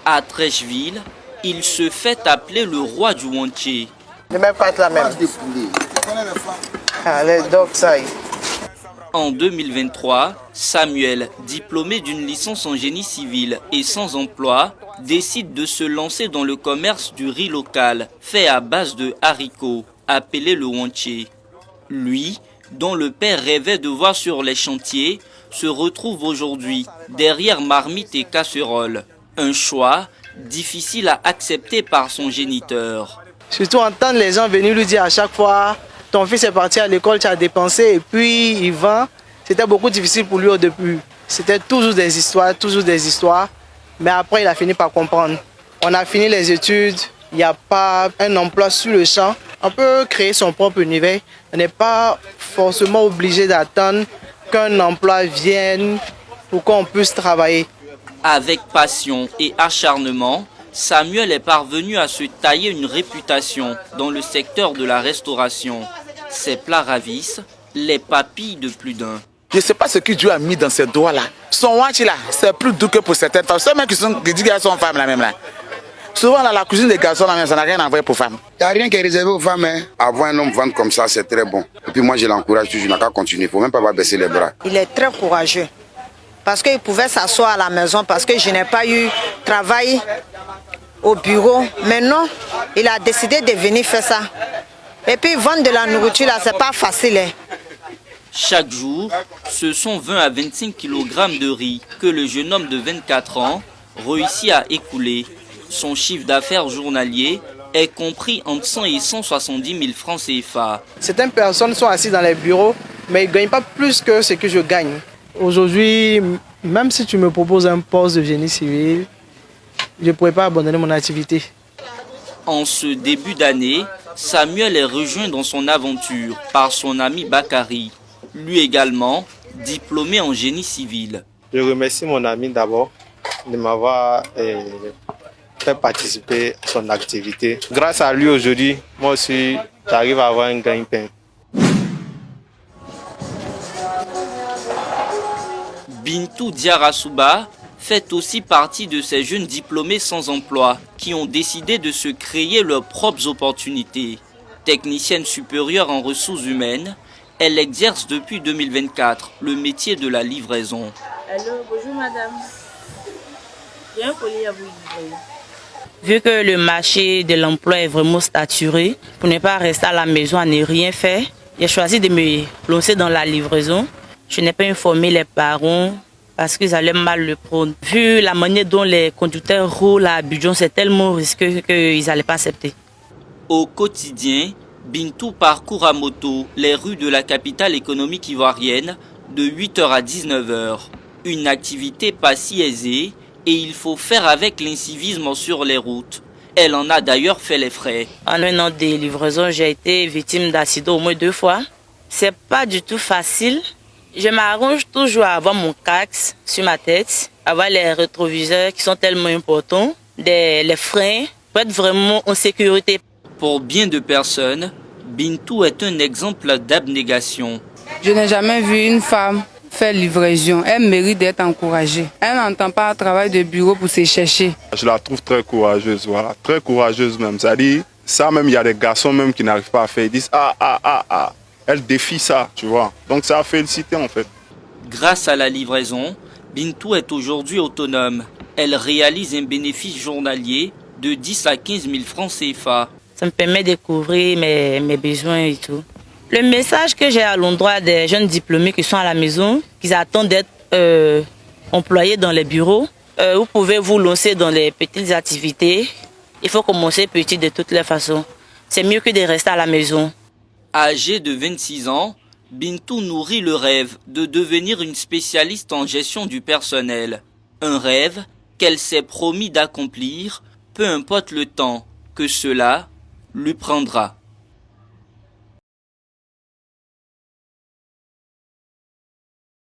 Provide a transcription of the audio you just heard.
À Trècheville, il se fait appeler le roi du wanché. Ne même pas la même. Les dogs, ça y est. En 2023, Samuel, diplômé d'une licence en génie civil et sans emploi, décide de se lancer dans le commerce du riz local, fait à base de haricots, appelé le wanché. Lui, dont le père rêvait de voir sur les chantiers, se retrouve aujourd'hui derrière marmite et casserole. Un choix difficile à accepter par son géniteur. Surtout entendre les gens venir lui dire à chaque fois, ton fils est parti à l'école, tu as dépensé et puis il vend. C'était beaucoup difficile pour lui au début. C'était toujours des histoires. Mais après, il a fini par comprendre. On a fini les études, il n'y a pas un emploi sur le champ. On peut créer son propre univers. On n'est pas forcément obligé d'attendre qu'un emploi vienne pour qu'on puisse travailler. Avec passion et acharnement, Samuel est parvenu à se tailler une réputation dans le secteur de la restauration. Ses plats ravissent les papilles de plus d'un. Je ne sais pas ce que Dieu a mis dans ses doigts là. Son wanché là, c'est plus doux que pour certaines femmes. Ceux même qui disent qu'elles sont femmes là même là. Souvent là, la cuisine des garçons là même, ça n'a rien à voir pour femmes. Il n'y a rien qui est réservé aux femmes. Hein. Avoir un homme vendre comme ça, c'est très bon. Et puis moi, je l'encourage toujours, il n'a qu'à continuer. Il ne faut même pas baisser les bras. Il est très courageux. Parce qu'il pouvait s'asseoir à la maison, parce que je n'ai pas eu travail au bureau. Maintenant, il a décidé de venir faire ça. Et puis vendre de la nourriture là, c'est pas facile. Hein. Chaque jour, ce sont 20 à 25 kg de riz que le jeune homme de 24 ans réussit à écouler. Son chiffre d'affaires journalier est compris entre 100 et 170 000 francs CFA. Certaines personnes sont assises dans les bureaux, mais ils ne gagnent pas plus que ce que je gagne. Aujourd'hui, même si tu me proposes un poste de génie civil, je ne pourrais pas abandonner mon activité. En ce début d'année, Samuel est rejoint dans son aventure par son ami Bakary, lui également diplômé en génie civil. Je remercie mon ami d'abord de m'avoir fait participer à son activité. Grâce à lui aujourd'hui, moi aussi, j'arrive à avoir un gagne-pain. Bintou Diarasuba fait aussi partie de ces jeunes diplômés sans emploi qui ont décidé de se créer leurs propres opportunités. Technicienne supérieure en ressources humaines, elle exerce depuis 2024 le métier de la livraison. Allô, bonjour madame. J'ai un colis à vous livrer. Vu que le marché de l'emploi est vraiment saturé, pour ne pas rester à la maison à ne rien faire, j'ai choisi de me lancer dans la livraison. Je n'ai pas informé les parents parce qu'ils allaient mal le prendre. Vu la manière dont les conducteurs roulent à Abidjan, c'est tellement risqué qu'ils n'allaient pas accepter. Au quotidien, Bintou parcourt à moto les rues de la capitale économique ivoirienne de 8h à 19h. Une activité pas si aisée et il faut faire avec l'incivisme sur les routes. Elle en a d'ailleurs fait les frais. En un an de livraison, j'ai été victime d'accident au moins 2 fois. C'est pas du tout facile. Je m'arrange toujours à avoir mon casque sur ma tête, avoir les rétroviseurs qui sont tellement importants, les freins, pour être vraiment en sécurité. Pour bien de personnes, Bintou est un exemple d'abnégation. Je n'ai jamais vu une femme faire livraison. Elle mérite d'être encouragée. Elle n'entend pas un travail de bureau pour se chercher. Je la trouve très courageuse, voilà, très courageuse même. C'est-à-dire, ça même, il y a des garçons même qui n'arrivent pas à faire. Ils disent ah. Elle défie ça, tu vois. Donc ça a félicité en fait. Grâce à la livraison, Bintou est aujourd'hui autonome. Elle réalise un bénéfice journalier de 10 à 15 000 francs CFA. Ça me permet de couvrir mes besoins et tout. Le message que j'ai à l'endroit des jeunes diplômés qui sont à la maison, qui attendent d'être employés dans les bureaux, vous pouvez vous lancer dans les petites activités. Il faut commencer petit de toutes les façons. C'est mieux que de rester à la maison. Âgée de 26 ans, Bintou nourrit le rêve de devenir une spécialiste en gestion du personnel. Un rêve qu'elle s'est promis d'accomplir, peu importe le temps que cela lui prendra.